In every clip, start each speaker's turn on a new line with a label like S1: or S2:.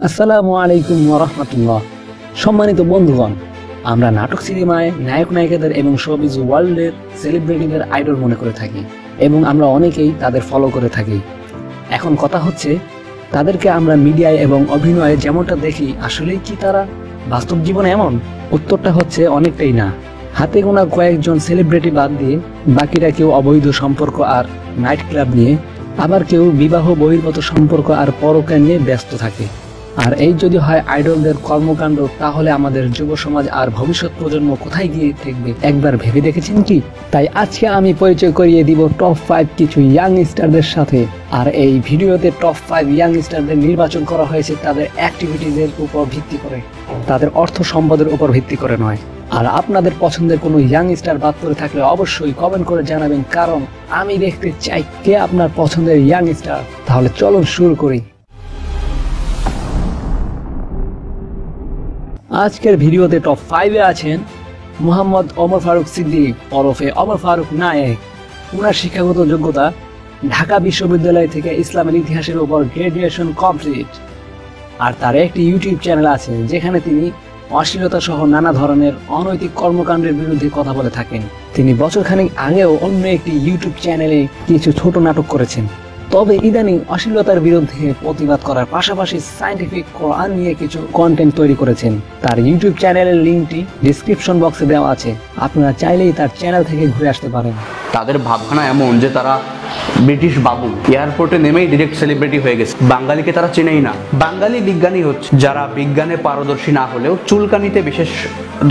S1: আসসালামু আলাইকুম ওয়া রাহমাতুল্লাহ। সম্মানিত বন্ধুগণ, আমরা নাটক সিনেমায় নায়ক নায়িকাদের এবং শোবিজ ওয়ার্ল্ডের সেলিব্রিটিদের আইডল মনে করে থাকি এবং আমরা অনেকেই তাদের ফলো করে থাকি। এখন কথা হচ্ছে, তাদেরকে আমরা মিডিয়ায় এবং অভিনয়ে যেমনটা দেখি, আসলেই কি তারা বাস্তব জীবনে এমন? উত্তরটা হচ্ছে অনেকটাই না। হাতে গোনা কয়েকজন সেলিব্রিটি বাদ দিয়ে বাকিরা কেউ অবৈধ সম্পর্ক আর নাইট ক্লাব নিয়ে, আবার কেউ বিবাহ বহির্গত সম্পর্ক আর পরকীয়া নিয়ে ব্যস্ত থাকে। আর এই যদি হয় আইডলদের কর্মকাণ্ড, তাহলে আমাদের যুব সমাজ আর ভবিষ্যৎ প্রজন্ম কোথায় গিয়ে থাকবে একবার ভেবে দেখেছেন কি? তাই আজকে আমি পরিচয় করিয়ে দিব টপ 5 কিছু ইয়াং স্টারদের সাথে। আর এই ভিডিওতে টপ 5 ইয়াং স্টারদের নির্বাচন করা হয়েছে তাদের অ্যাক্টিভিটিজের উপর ভিত্তি করে, তাদের অর্থ সম্পদের উপর ভিত্তি করে নয়। আর আপনাদের পছন্দের কোনো ইয়াং স্টার বাদ পড়ে থাকলে অবশ্যই কমেন্ট করে জানাবেন, কারণ আমি দেখতে চাই কে আপনার পছন্দের ইয়াং স্টার। তাহলে চলুন শুরু করি। আজকের ভিডিওতে টপ 5-এ আছেন মোহাম্মদ ওমর ফারুক সিদ্দিক ওরফে ওমর ফারুক নায়েক। ওনার শিক্ষাগত যোগ্যতা ঢাকা বিশ্ববিদ্যালয় থেকে ইসলামের ইতিহাসের উপর গ্র্যাজুয়েশন কমপ্লিট। আর তার একটি ইউটিউব চ্যানেল আছে যেখানে তিনি অশ্লীলতা সহ নানা ধরনের অনৈতিক কর্মকাণ্ডের বিরুদ্ধে কথা বলে থাকেন। তিনি বছরখানেক আগেও অন্য একটি ইউটিউব চ্যানেলে কিছু ছোট নাটক করেছেন। তবে ইদানিং অশ্লীলতার বিরুদ্ধে প্রতিবাদ করার পাশাপাশি সায়েন্টিফিক কোরআন নিয়ে কিছু কন্টেন্ট তৈরি করেছেন। তার ইউটিউব চ্যানেলের লিঙ্কটি ডেসক্রিপশন বক্সে দেওয়া আছে, আপনারা চাইলেই তার চ্যানেল থেকে ঘুরে আসতে পারেন।
S2: তাদের ভাবখানা এমন যে তারা ব্রিটিশ বাবু, এয়ারপোর্টে নেমেই ডিরেক্ট সেলিব্রিটি হয়ে গেছে। বাঙালিকে তারা চেনেই না। বাঙালি বিজ্ঞানী হচ্ছে যারা বিজ্ঞানে পারদর্শী না হলেও চুলকানিতে বিশেষ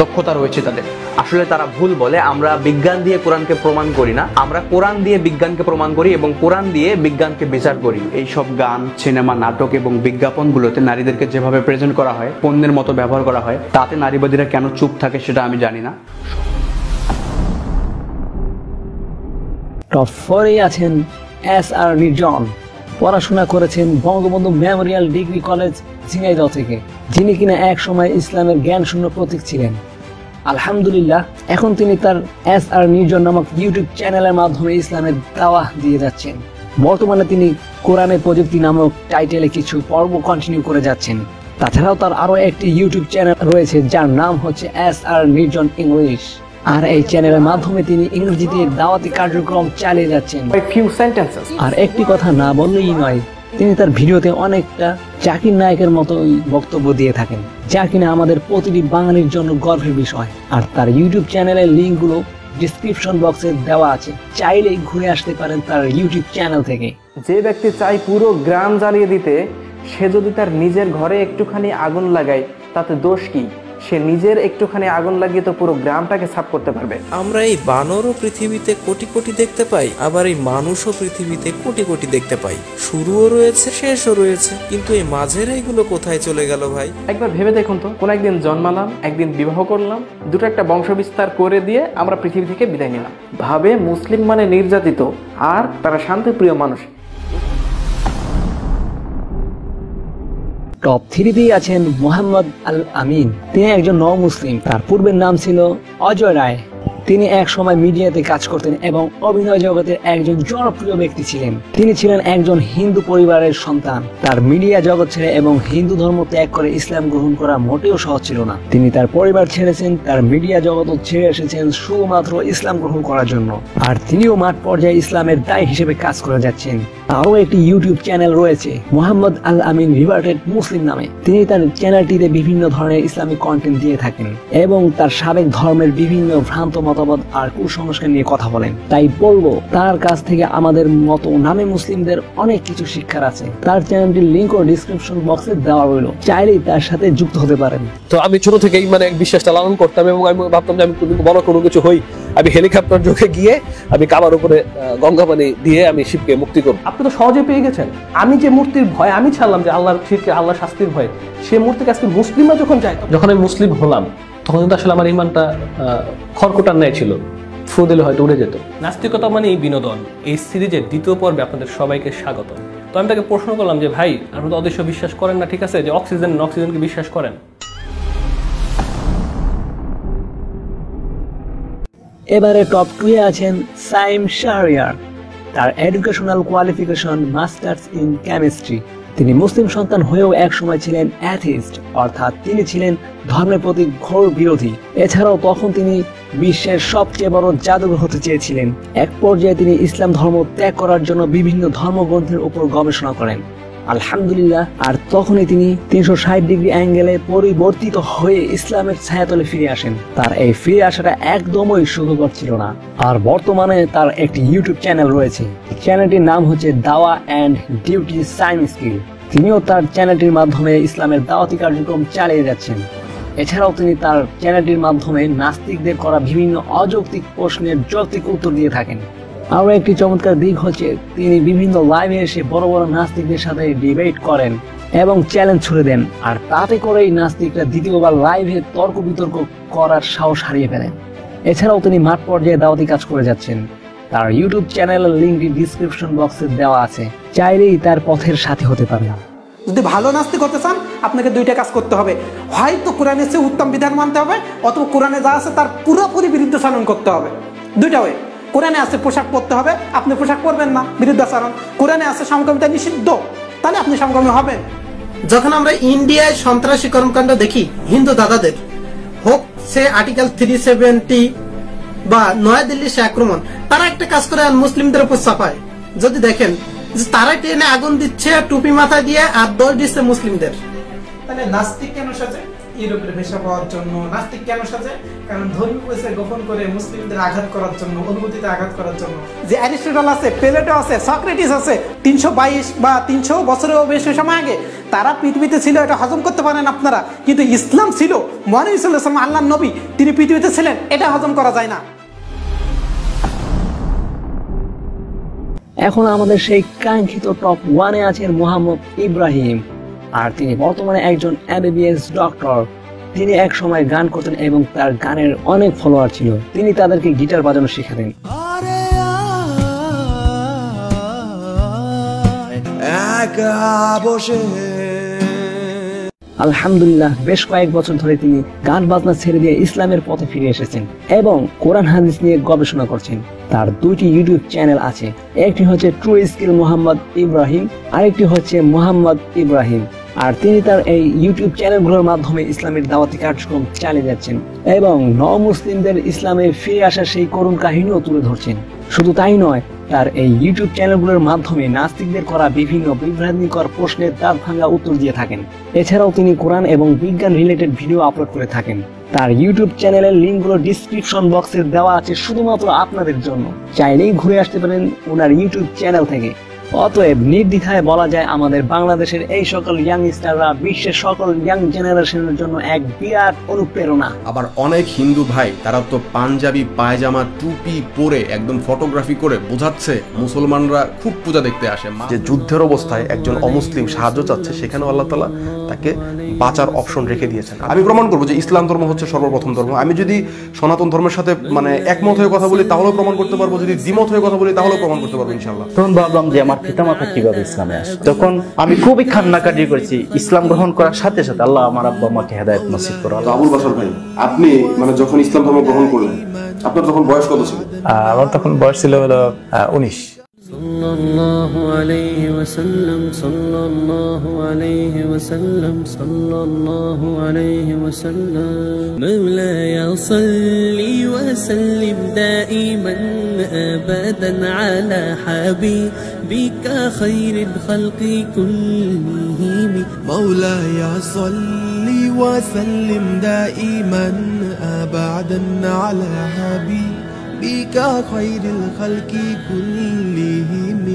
S2: দক্ষতা রয়েছে তাদের। আসলে তারা ভুল বলে, আমরা বিজ্ঞান দিয়ে কোরআনকে প্রমাণ করি না, আমরা কোরআন দিয়ে বিজ্ঞানকে প্রমাণ করি এবং কোরআন দিয়ে বিজ্ঞানকে বিচার করি। এইসব গান, সিনেমা, নাটক এবং বিজ্ঞাপনগুলোতে নারীদেরকে যেভাবে প্রেজেন্ট করা হয়, পণ্যের মতো ব্যবহার করা হয়, তাতে নারীবাদীরা কেন চুপ থাকে সেটা আমি জানি না।
S1: টপ 4-এ আছেন এস.আর. নির্জন। পড়াশোনা করেছেন Bangabandhu Memorial degree college Jhenaidah থেকে, যিনি কিনা এক সময় ইসলামের জ্ঞান শূন্য প্রতীক ছিলেন। আলহামদুলিল্লাহ, এখন তিনি তার এস.আর. নির্জন নামক ইউটিউব চ্যানেলের মাধ্যমে ইসলামের দাওয়াহ দিয়ে যাচ্ছেন। বর্তমানে তিনি কোরআনে প্রযুক্তি নামক টাইটেলে কিছু পর্ব কন্টিনিউ করে যাচ্ছেন। তাছাড়াও তার আরো একটি ইউটিউব চ্যানেল রয়েছে যার নাম হচ্ছে এস.আর. নির্জন ইংলিশ। আর এই চ্যানেলের মাধ্যমে তিনি ইংরেজিতে দাওয়াতি কার্যক্রম চালিয়ে যাচ্ছেন। আর একটি কথা না বললেই নয়, তিনি তার ভিডিওতে অনেকটা জাকির নায়কের মতোই বক্তব্য দিয়ে থাকেন, যা কিনা আমাদের প্রতিটি বাঙালির জন্য গর্বের বিষয়। আর তার ইউটিউব চ্যানেলের লিঙ্কগুলো ডেসক্রিপশন বক্সে দেওয়া আছে, চাইলেই ঘুরে আসতে পারেন তার ইউটিউব চ্যানেল থেকে।
S3: যে ব্যক্তি চাই পুরো গ্রাম জ্বালিয়ে দিতে, সে যদি তার নিজের ঘরে একটুখানি আগুন লাগায় তাতে দোষ কি? সে নিজের একটুখানি আগুন লাগিয়ে তো পুরো গ্রামটাকে সাফ করতে পারবে।
S4: আমরা এই বানরও পৃথিবীতে কোটি কোটি দেখতে পাই, আবার এই মানুষও পৃথিবীতে কোটি কোটি দেখতে পাই। শুরুও রয়েছে, শেষও রয়েছে, কিন্তু এই মাঝের এইগুলো কোথায় চলে গেল ভাই?
S3: একবার ভেবে দেখুন তো, কোন একদিন জন্মালাম, একদিন বিবাহ করলাম, দুটো একটা বংশ বিস্তার করে দিয়ে আমরা পৃথিবী থেকে বিদায় নিলাম। ভাবে মুসলিম মানে নির্যাতিত, আর তারা শান্তিপ্রিয় মানুষ।
S1: টপ 3-তেই আছেন মোহাম্মদ আল আমিন। তিনি একজন মুসলিম। তার পূর্বের নাম ছিল অজয় রায়। তিনি এক সময় মিডিয়াতে কাজ করতেন এবং অভিনয় জগতের একজন জনপ্রিয় ব্যক্তি ছিলেন। তিনি ছিলেন একজন হিন্দু পরিবারের সন্তান। তার মিডিয়া জগৎ ছেড়ে এবং হিন্দু ধর্ম ত্যাগ করে ইসলাম গ্রহণ করা মোটেও সহজ ছিল না। তিনি তার পরিবার ছেড়েছেন, তার মিডিয়া জগৎ ছেড়ে এসেছেন শুধুমাত্র ইসলাম গ্রহণ করার জন্য। আর তিনিও মাঠ পর্যায়ে ইসলামের দায় হিসেবে কাজ করে যাচ্ছেন। আরও একটি ইউটিউব চ্যানেল রয়েছে মোহাম্মদ আল আমিন রিভার্টেড মুসলিম নামে। তিনি তার চ্যানেলটিতে বিভিন্ন ধরনের ইসলামিক কন্টেন্ট দিয়ে থাকেন এবং তার সাবেক ধর্মের বিভিন্ন ভ্রান্ত মতবাদ আর কুসংস্কার নিয়ে কথা বলেন। তাই বলবো, তার কাছ থেকে আমাদের মতো নামে মুসলিমদের অনেক কিছু শিক্ষার আছে। তার চ্যানেলটির লিঙ্কও ডেসক্রিপশন বক্সে দেওয়া রইল, চাইলেই তার সাথে যুক্ত হতে পারেন।
S5: তো আমি ছোট থেকেই এক বিশ্বাসটা লালন করতাম এবং আমি ভাবতাম যে আমি বড় কোনো কিছু হই, আমি হেলিকপ্টার যোগে গিয়ে আমি কাবার উপরে গঙ্গা পানি দিয়ে আমি শিবকে মুক্তি করব।
S6: আপনি তো সহজে পেয়ে গেছেন। আমি যে মূর্তির ভয় আমি ছাড়লাম, যে আল্লাহর শিরকে, আল্লাহ শাস্তির ভয়, সে মূর্তিকে আজকে মুসলিমরা যখন যায়, যখন আমি মুসলিম হলাম, তখন কিন্তু আসলে আমার ইমানটা খড়কুটার ন্যায় ছিল, ফু দিলে হয়তো উড়ে যেত। নাস্তিকতা মানে বিনোদন, এই সিরিজের দ্বিতীয় পর্বে আপনাদের সবাইকে স্বাগত। তো আমি তাকে প্রশ্ন করলাম যে ভাই, আপনারা তো অদৃশ্য বিশ্বাস করেন না, ঠিক আছে, যে অক্সিজেনকে বিশ্বাস করেন?
S1: এবারে টপ 2-এ আছেন সাইম শাহরিয়ার। তার educational qualification masters in chemistry. তিনি মুসলিম সন্তান হয়েও এক সময় ছিলেন অ্যাথিস্ট, অর্থাৎ তিনি ছিলেন ধর্মের প্রতি ঘোর বিরোধী। এছাড়াও তখন তিনি বিশ্বের সবচেয়ে বড় জাদুঘর হতে চেয়েছিলেন। এক পর্যায়ে তিনি ইসলাম ধর্ম ত্যাগ করার জন্য বিভিন্ন ধর্মগ্রন্থের উপর গবেষণা করেন। আলহামদুলিল্লাহ, আর তখনই তিনি 360 ডিগ্রি অ্যাঙ্গেলে পরিবর্তিত হয়ে ইসলামের ছায়াতলে ফিরে আসেন। তার এই ফিরে আসাটা একদমই সুখকর ছিল না। আর বর্তমানে তার একটি ইউটিউব চ্যানেল রয়েছে। চ্যানেলটির নাম হচ্ছে দাওয়া অ্যান্ড ডিউটি সাইম স্কিল। তিনিও তার চ্যানেলটির মাধ্যমে ইসলামের দাওয়াতি কার্যক্রম চালিয়ে যাচ্ছেন। এছাড়াও তিনি তার চ্যানেলটির মাধ্যমে নাস্তিকদের করা বিভিন্ন অযৌক্তিক প্রশ্নের যৌক্তিক উত্তর দিয়ে থাকেন। আরও একটি চমৎকার দিক হচ্ছে তিনি বিভিন্ন লাইভে এসে বড় বড় নাস্তিকদের সাথে ডিবেট করেন এবং চ্যালেঞ্জ ছুড়ে দেন, আর তাতে করেই নাস্তিকরা দ্বিতীয়বার লাইভে তর্ক বিতর্ক করার সাহস হারিয়ে ফেলেন। এছাড়াও তিনি মাঠ পর্যায়ে দাওয়াতি কাজ করে যাচ্ছেন। তার ইউটিউব চ্যানেলের লিঙ্কটি ডিসক্রিপশন বক্সে দেওয়া আছে, চাইলেই তার পথের সাথী হতে পারেন।
S7: যদি ভালো নাস্তিক হতে চান আপনাকে দুইটা কাজ করতে হবে, হয়তো কোরআনের চেয়ে উত্তম বিধান মানতে হবে, অথবা কোরআনে যা আছে তার পুরোপুরি বিরুদ্ধাচরণ করতে হবে। দুইটা ওয়ে। কোরআনে আছে পোশাক পরতে হবে, আপনি পোশাক পরবেন না, বিরুদ্ধাচরণ। কোরআনে আছে সমকামিতা নিষিদ্ধ, তাহলে আপনি সমকামী হবেন। যখন আমরা ইন্ডিয়ায় সন্ত্রাসী কর্মকাণ্ড দেখি হিন্দু দাদাদের, হোক সে আর্টিকেল 370 বা নয়াদিল্লি সে আক্রমণ, তারা একটা কাজ করে মুসলিমদের উপর চাপায়। যদি দেখেন যে তারা ট্রেনে আগুন দিচ্ছে টুপি মাথায় দিয়ে, আর দোষ দিচ্ছে মুসলিমদের। তাহলে নাস্তিক কেন সাজে? ইউরোপের পেশা পাওয়ার জন্য। নাস্তিক কেন সাজে? কারণ ধর্মীয় পরিচয় গোপন করে মুসলিমদের আঘাত করার জন্য, অনুভূতিতে আঘাত করার জন্য। যে অ্যারিস্টটল আছে, প্লেটো আছে, সক্রেটিস আছে, 322 বা 300 বছরেরও বেশি সময় আগে তারা পৃথিবীতে ছিল, এটা হজম করতে পারেন আপনারা। কিন্তু ইসলাম ছিল, মুহাম্মদ সাল্লাল্লাহু আলাইহি ওয়াসাল্লাম আল্লাহর নবী, তিনি পৃথিবীতে ছিলেন, এটা হজম করা যায় না।
S1: এখন আমাদের সেই কাঙ্ক্ষিত টপ 1-এ আছেন মোহাম্মদ ইব্রাহিম, আর তিনি বর্তমানে একজন MBBS ডক্টর। তিনি এক সময় গান করতেন এবং তার গানের অনেক ফলোয়ার ছিল। তিনি তাদেরকে গিটার বাজানো শেখাতেন। আলহামদুলিল্লাহ, বেশ কয়েক বছর ধরে তিনি গান বাজনা ছেড়ে দিয়ে ইসলামের পথে ফিরে এসেছেন এবং কোরআন হাদিস নিয়ে গবেষণা করছেন। তার দুইটি ইউটিউব চ্যানেল আছে, একটি হচ্ছে ট্রু স্কিল মোহাম্মদ ইব্রাহিম, আরেকটি হচ্ছে মোহাম্মদ ইব্রাহিম। আর তিনি তার এই ইউটিউব চ্যানেলগুলোর মাধ্যমে ইসলামের দাওয়াতি কার্যক্রম চালিয়ে যাচ্ছেন এবং মুসলিমদের ইসলামে ফিরে আসার সেই করুণ কাহিনীও তুলে ধরছেন। শুধু তাই নয়, তার এই ইউটিউব চ্যানেলগুলোর মাধ্যমে নাস্তিকদের করা বিভিন্ন বিভ্রান্তিকর প্রশ্নের দাঁত ভাঙা উত্তর দিয়ে থাকেন। এছাড়াও তিনি কোরআন এবং বিজ্ঞান রিলেটেড ভিডিও আপলোড করে থাকেন। তার ইউটিউব চ্যানেলের লিঙ্কগুলো ডিসক্রিপশন বক্সে দেওয়া আছে শুধুমাত্র আপনাদের জন্য, চাইলেই ঘুরে আসতে পারেন ওনার ইউটিউব চ্যানেল থেকে। অতএব নির্দ্বিধায় বলা যায় আমাদের বাংলাদেশের এই সকল ইয়াংস্টাররা বিশ্বের সকল ইয়াং জেনারেশনের জন্য এক বিরাট অনুপ্রেরণা।
S8: আবার অনেক হিন্দু ভাই তারা তো পাঞ্জাবি পায়জামা টুপি পরে একদম ফটোগ্রাফি করে বোঝাচ্ছে মুসলমানরা খুব পূজা দেখতে আসে। যে যুদ্ধের অবস্থায় একজন অমুসলিম সাহায্য চাচ্ছে, সেখানেও আল্লাহ তাআলা তাকে বাঁচার অপশন রেখে দিয়েছেন। আমি প্রমাণ করবো যে ইসলাম ধর্ম হচ্ছে সর্বপ্রথম ধর্ম। আমি যদি সনাতন ধর্মের সাথে একমত হয়ে কথা বলি তাহলেও প্রমাণ করতে পারবো, যদি দ্বিমত হয়ে কথা বলি তাহলেও প্রমাণ করতে পারবো ইনশাআল্লাহ।
S9: তখন ভাবলাম যে আমার পিতামাতা কিভাবে ইসলামে আসে। তখন আমি খুবই কান্নাকাটি করেছি। ইসলাম গ্রহণ করার সাথে সাথে আল্লাহ আমার আব্বা আমাকে হেদায়েত নসিব করলো।
S8: আবুল বাশর ভাই, আপনি যখন ইসলাম ধর্ম গ্রহণ করলেন আপনার তখন বয়স কত ছিল?
S9: আমার তখন বয়স ছিল 19।
S10: সাল্লাল্লাহু আলাইহি ওয়াসাল্লাম সাল্লাল্লাহু আলাইহি ওয়াসাল্লাম সাল্লাল্লাহু আলাইহি ওয়াসাল্লাম মাওলায়া সাল্লি ওয়া সাল্লিম দাইমান আবাদান আলা হাবিবিকা খায়রিল খালকি কুল্লিহিম মাওলায়া সাল্লি ওয়া সাল্লিম দাইমান আবাদান আলা হাবিবিক খায়রিল খালকি কুল্লিহিম।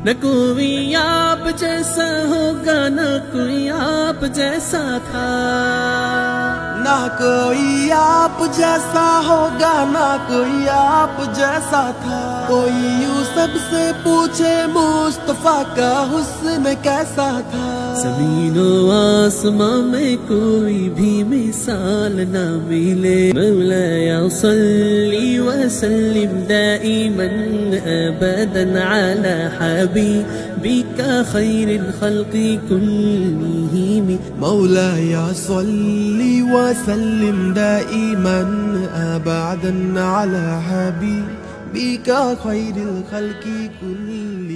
S10: न कोई आप जैसा होगा न कोई आप जैसा था, ना कोई आप जैसा होगा ना कोई आप जैसा था। कोई यूसुफ से पूछे मुस्तफा का हुस्न कैसा था। ज़मीन व आसमां में कोई भी मिसाल न मिले। मौलाया सल्ली व सल्लिम दाइमन अबदन अला हबीबिका खैरिल खल्क़ि कुल्लिहिम। मौलाया सल्ली व सल्लिम दाइमन अबदन अला हबीबिका खैरिल खल्क़ि कुल्लिहिम।